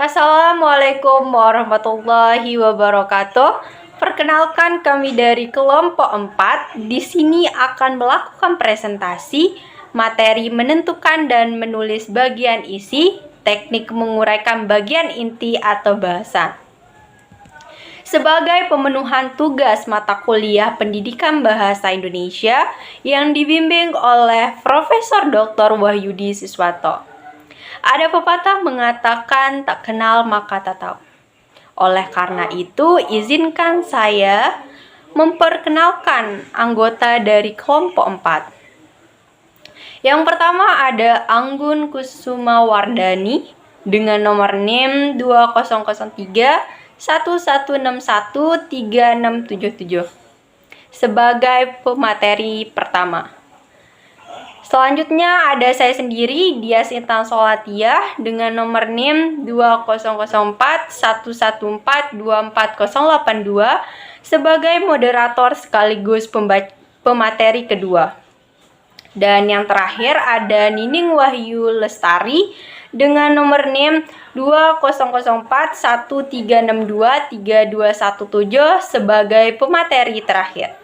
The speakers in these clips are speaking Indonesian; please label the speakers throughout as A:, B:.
A: Assalamualaikum warahmatullahi wabarakatuh. Perkenalkan, kami dari kelompok 4 di sini akan melakukan presentasi materi menentukan dan menulis bagian isi, teknik menguraikan bagian inti atau bahasan. Sebagai pemenuhan tugas mata kuliah Pendidikan Bahasa Indonesia yang dibimbing oleh Profesor Dr. Wahyudi Siswanto. Ada pepatah mengatakan tak kenal maka tak tahu. Oleh karena itu, izinkan saya memperkenalkan anggota dari kelompok 4. Yang pertama ada Anggun Kusuma Wardani dengan nomor NIM 2003 1161 3677 sebagai pemateri pertama. Selanjutnya ada saya sendiri, Dias Intan Solatia dengan nomor NIM 2004 114 24082 sebagai moderator sekaligus pemateri kedua. Dan yang terakhir ada Nining Wahyu Lestari dengan nomor NIM 2004 1362 3217 sebagai pemateri terakhir.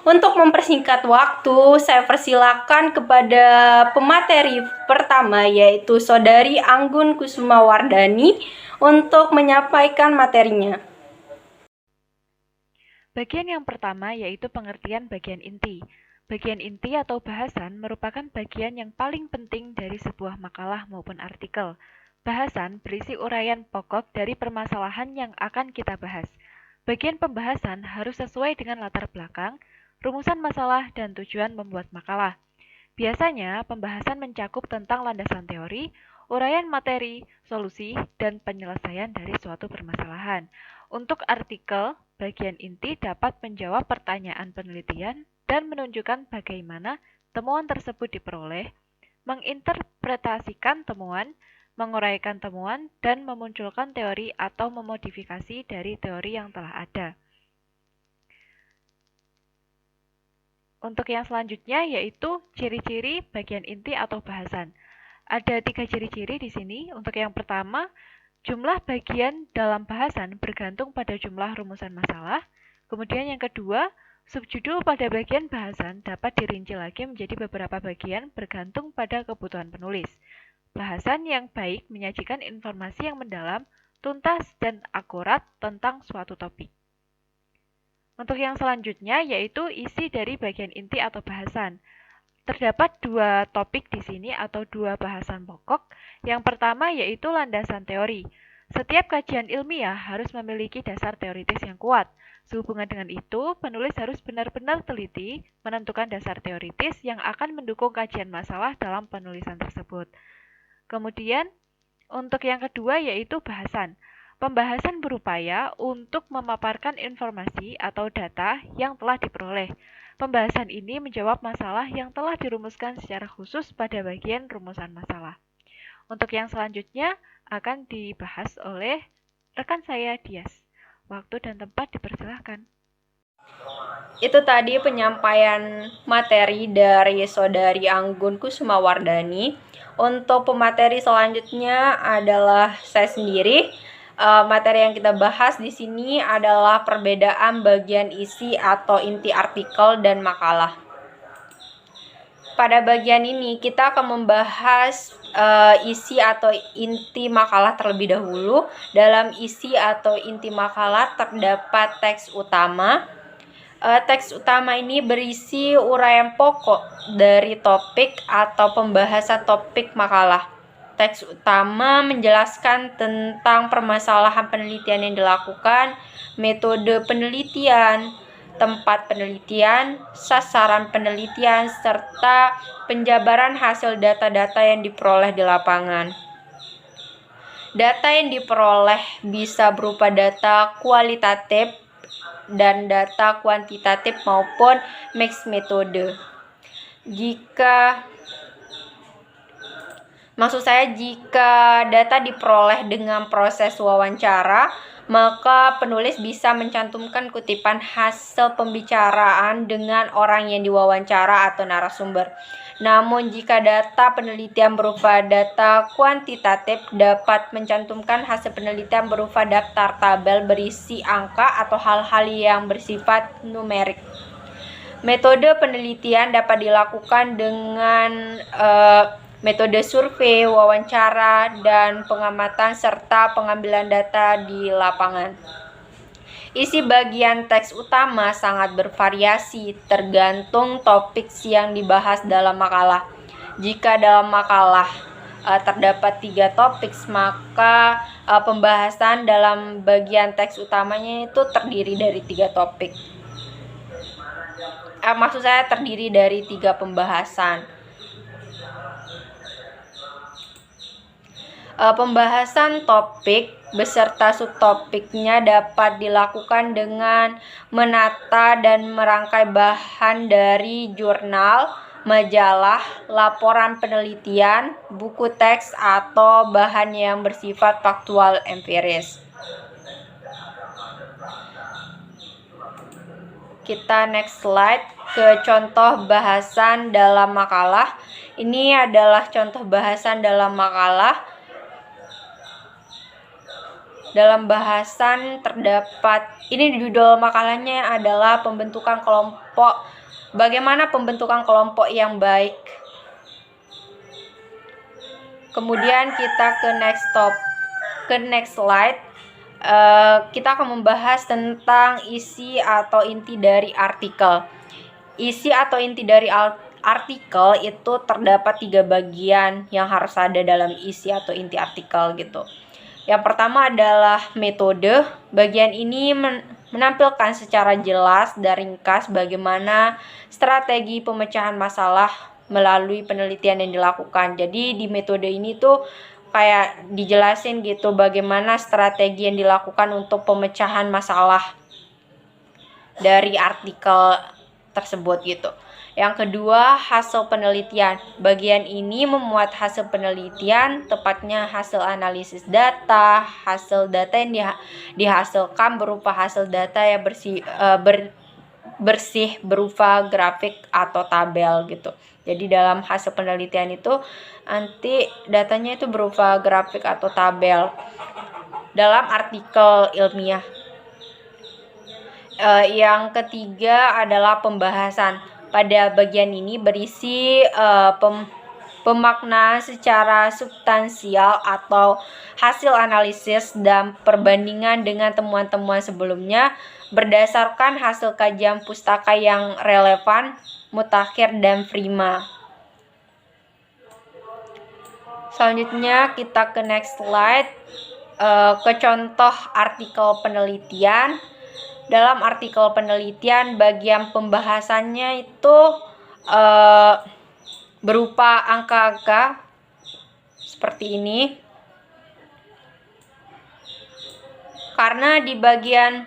A: Untuk mempersingkat waktu, saya persilakan kepada pemateri pertama yaitu Saudari Anggun Kusuma Wardani untuk menyampaikan materinya.
B: Bagian yang pertama yaitu pengertian bagian inti. Bagian inti atau bahasan merupakan bagian yang paling penting dari sebuah makalah maupun artikel. Bahasan berisi uraian pokok dari permasalahan yang akan kita bahas. Bagian pembahasan harus sesuai dengan latar belakang, rumusan masalah, dan tujuan membuat makalah. Biasanya, pembahasan mencakup tentang landasan teori, uraian materi, solusi, dan penyelesaian dari suatu permasalahan. Untuk artikel, bagian inti dapat menjawab pertanyaan penelitian dan menunjukkan bagaimana temuan tersebut diperoleh, menginterpretasikan temuan, menguraikan temuan, dan memunculkan teori atau memodifikasi dari teori yang telah ada. Untuk yang selanjutnya yaitu ciri-ciri bagian inti atau bahasan. Ada 3 ciri-ciri di sini. Untuk yang pertama, jumlah bagian dalam bahasan bergantung pada jumlah rumusan masalah. Kemudian yang kedua, subjudul pada bagian bahasan dapat dirinci lagi menjadi beberapa bagian bergantung pada kebutuhan penulis. Bahasan yang baik menyajikan informasi yang mendalam, tuntas, dan akurat tentang suatu topik. Untuk yang selanjutnya yaitu isi dari bagian inti atau bahasan. Terdapat 2 topik di sini atau 2 bahasan pokok. Yang pertama yaitu landasan teori. Setiap kajian ilmiah harus memiliki dasar teoritis yang kuat. Sehubungan dengan itu, penulis harus benar-benar teliti menentukan dasar teoritis yang akan mendukung kajian masalah dalam penulisan tersebut. Kemudian, untuk yang kedua yaitu bahasan. Pembahasan berupaya untuk memaparkan informasi atau data yang telah diperoleh. Pembahasan ini menjawab masalah yang telah dirumuskan secara khusus pada bagian rumusan masalah. Untuk yang selanjutnya akan dibahas oleh rekan saya Dias. Waktu dan tempat dipersilahkan.
A: Itu tadi penyampaian materi dari Saudari Anggun Kusuma Wardani. Untuk pemateri selanjutnya adalah saya sendiri. Materi yang kita bahas di sini adalah perbedaan bagian isi atau inti artikel dan makalah. Pada bagian ini kita akan membahas isi atau inti makalah terlebih dahulu. Dalam isi atau inti makalah terdapat teks utama. Teks utama ini berisi uraian pokok dari topik atau pembahasan topik makalah. Teks utama menjelaskan tentang permasalahan penelitian yang dilakukan, metode penelitian, tempat penelitian, sasaran penelitian, serta penjabaran hasil data-data yang diperoleh di lapangan. Data yang diperoleh bisa berupa data kualitatif dan data kuantitatif maupun mixed metode. Jika Maksud saya, jika data diperoleh dengan proses wawancara, maka penulis bisa mencantumkan kutipan hasil pembicaraan dengan orang yang diwawancara atau narasumber. Namun, jika data penelitian berupa data kuantitatif, dapat mencantumkan hasil penelitian berupa daftar tabel berisi angka atau hal-hal yang bersifat numerik. Metode penelitian dapat dilakukan dengan metode survei, wawancara, dan pengamatan serta pengambilan data di lapangan. Isi bagian teks utama sangat bervariasi tergantung topik yang dibahas dalam makalah. Jika dalam makalah terdapat 3 topik, maka pembahasan dalam bagian teks utamanya itu terdiri dari 3 topik. Maksud saya terdiri dari 3 pembahasan. Pembahasan topik beserta subtopiknya dapat dilakukan dengan menata dan merangkai bahan dari jurnal, majalah, laporan penelitian, buku teks, atau bahan yang bersifat faktual empiris. Kita next slide ke contoh bahasan dalam makalah. Ini adalah contoh bahasan dalam makalah. Dalam bahasan terdapat, ini judul makalahnya adalah pembentukan kelompok. Bagaimana pembentukan kelompok yang baik? Kemudian kita ke next slide. Kita akan membahas tentang isi atau inti dari artikel. Isi atau inti dari artikel itu terdapat 3 bagian yang harus ada dalam isi atau inti artikel gitu. Yang pertama adalah metode. Bagian ini menampilkan secara jelas dan ringkas bagaimana strategi pemecahan masalah melalui penelitian yang dilakukan. Jadi di metode ini tuh kayak dijelasin gitu bagaimana strategi yang dilakukan untuk pemecahan masalah dari artikel tersebut gitu. Yang kedua, hasil penelitian. Bagian ini memuat hasil penelitian, tepatnya hasil analisis data, hasil data yang dihasilkan berupa hasil data yang bersih berupa grafik atau tabel gitu. Jadi dalam hasil penelitian itu nanti datanya itu berupa grafik atau tabel dalam artikel ilmiah. Yang ketiga adalah pembahasan. Pada bagian ini berisi pemaknaan secara substansial atau hasil analisis dan perbandingan dengan temuan-temuan sebelumnya berdasarkan hasil kajian pustaka yang relevan, mutakhir, dan prima. Selanjutnya kita ke next slide, ke contoh artikel penelitian. Dalam artikel penelitian, bagian pembahasannya itu berupa angka-angka seperti ini. Karena di bagian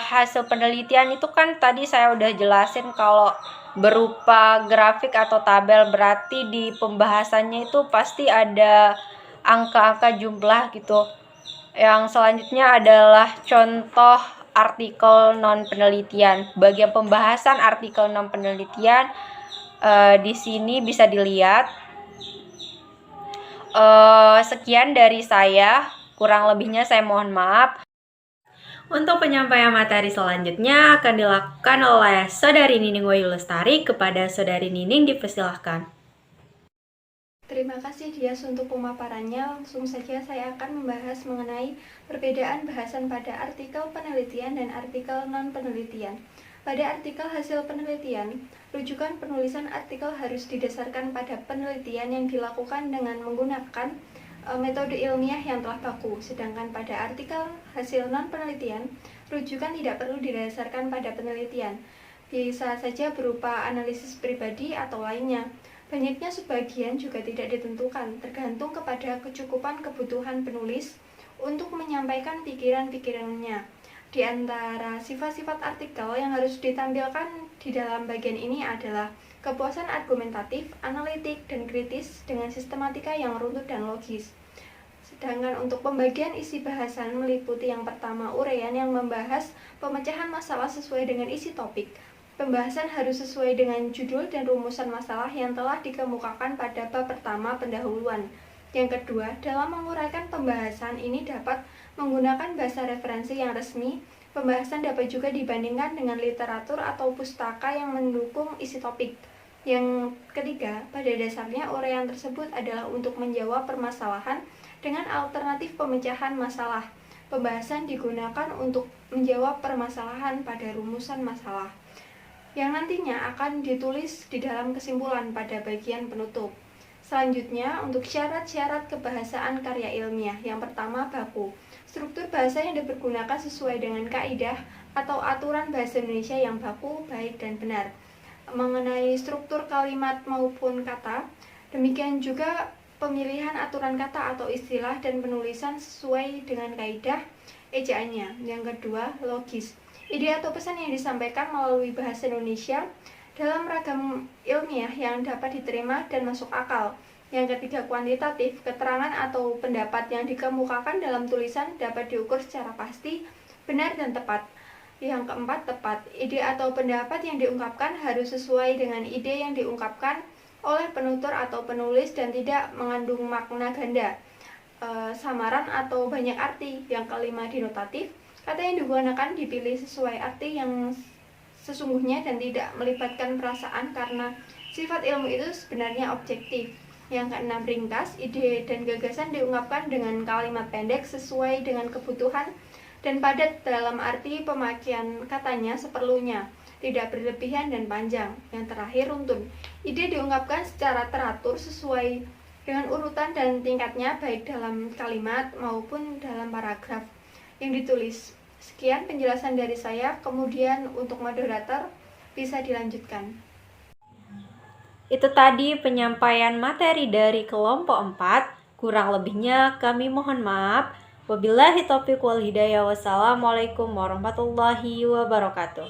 A: hasil penelitian itu kan tadi saya udah jelasin kalau berupa grafik atau tabel, berarti di pembahasannya itu pasti ada angka-angka jumlah gitu. Yang selanjutnya adalah contoh artikel non penelitian. Bagian pembahasan artikel non penelitian di sini bisa dilihat. Sekian dari saya, kurang lebihnya saya mohon maaf. Untuk penyampaian materi selanjutnya akan dilakukan oleh Saudari Nining Wahyu Lestari. Kepada Saudari Nining dipersilahkan.
C: Terima kasih Dias untuk pemaparannya. Langsung saja saya akan membahas mengenai perbedaan bahasan pada artikel penelitian dan artikel non-penelitian. Pada artikel hasil penelitian, rujukan penulisan artikel harus didasarkan pada penelitian yang dilakukan dengan menggunakan metode ilmiah yang telah baku. Sedangkan pada artikel hasil non-penelitian, rujukan tidak perlu didasarkan pada penelitian. Bisa saja berupa analisis pribadi atau lainnya. Banyaknya sebagian juga tidak ditentukan, tergantung kepada kecukupan kebutuhan penulis untuk menyampaikan pikiran-pikirannya. Di antara sifat-sifat artikel yang harus ditampilkan di dalam bagian ini adalah kepuasan argumentatif, analitik, dan kritis dengan sistematika yang runtut dan logis. Sedangkan untuk pembagian isi bahasan meliputi yang pertama uraian yang membahas pemecahan masalah sesuai dengan isi topik. Pembahasan harus sesuai dengan judul dan rumusan masalah yang telah dikemukakan pada bab pertama pendahuluan. Yang kedua, dalam menguraikan pembahasan ini dapat menggunakan bahasa referensi yang resmi. Pembahasan dapat juga dibandingkan dengan literatur atau pustaka yang mendukung isi topik. Yang ketiga, pada dasarnya uraian tersebut adalah untuk menjawab permasalahan dengan alternatif pemecahan masalah. Pembahasan digunakan untuk menjawab permasalahan pada rumusan masalah, yang nantinya akan ditulis di dalam kesimpulan pada bagian penutup. Selanjutnya, untuk syarat-syarat kebahasaan karya ilmiah. Yang pertama, baku. Struktur bahasa yang dipergunakan sesuai dengan kaidah atau aturan bahasa Indonesia yang baku, baik, dan benar. Mengenai struktur kalimat maupun kata, demikian juga pemilihan aturan kata atau istilah dan penulisan sesuai dengan kaidah ejaannya. Yang kedua, logis. Ide atau pesan yang disampaikan melalui bahasa Indonesia dalam ragam ilmiah yang dapat diterima dan masuk akal. Yang ketiga, kuantitatif. Keterangan atau pendapat yang dikemukakan dalam tulisan dapat diukur secara pasti, benar, dan tepat. Yang keempat, tepat. Ide atau pendapat yang diungkapkan harus sesuai dengan ide yang diungkapkan oleh penutur atau penulis dan tidak mengandung makna ganda, samaran, atau banyak arti. Yang kelima, denotatif. Kata yang digunakan dipilih sesuai arti yang sesungguhnya dan tidak melibatkan perasaan karena sifat ilmu itu sebenarnya objektif. Yang keenam, ringkas. Ide dan gagasan diungkapkan dengan kalimat pendek sesuai dengan kebutuhan dan padat dalam arti pemakaian katanya seperlunya, tidak berlebihan dan panjang. Yang terakhir, runtun. Ide diungkapkan secara teratur sesuai dengan urutan dan tingkatnya baik dalam kalimat maupun dalam paragraf yang ditulis. Sekian penjelasan dari saya, kemudian untuk moderator bisa dilanjutkan.
A: Itu tadi penyampaian materi dari kelompok 4, kurang lebihnya kami mohon maaf. Wabillahi taufiq wal hidayah. Wassalamualaikum warahmatullahi wabarakatuh.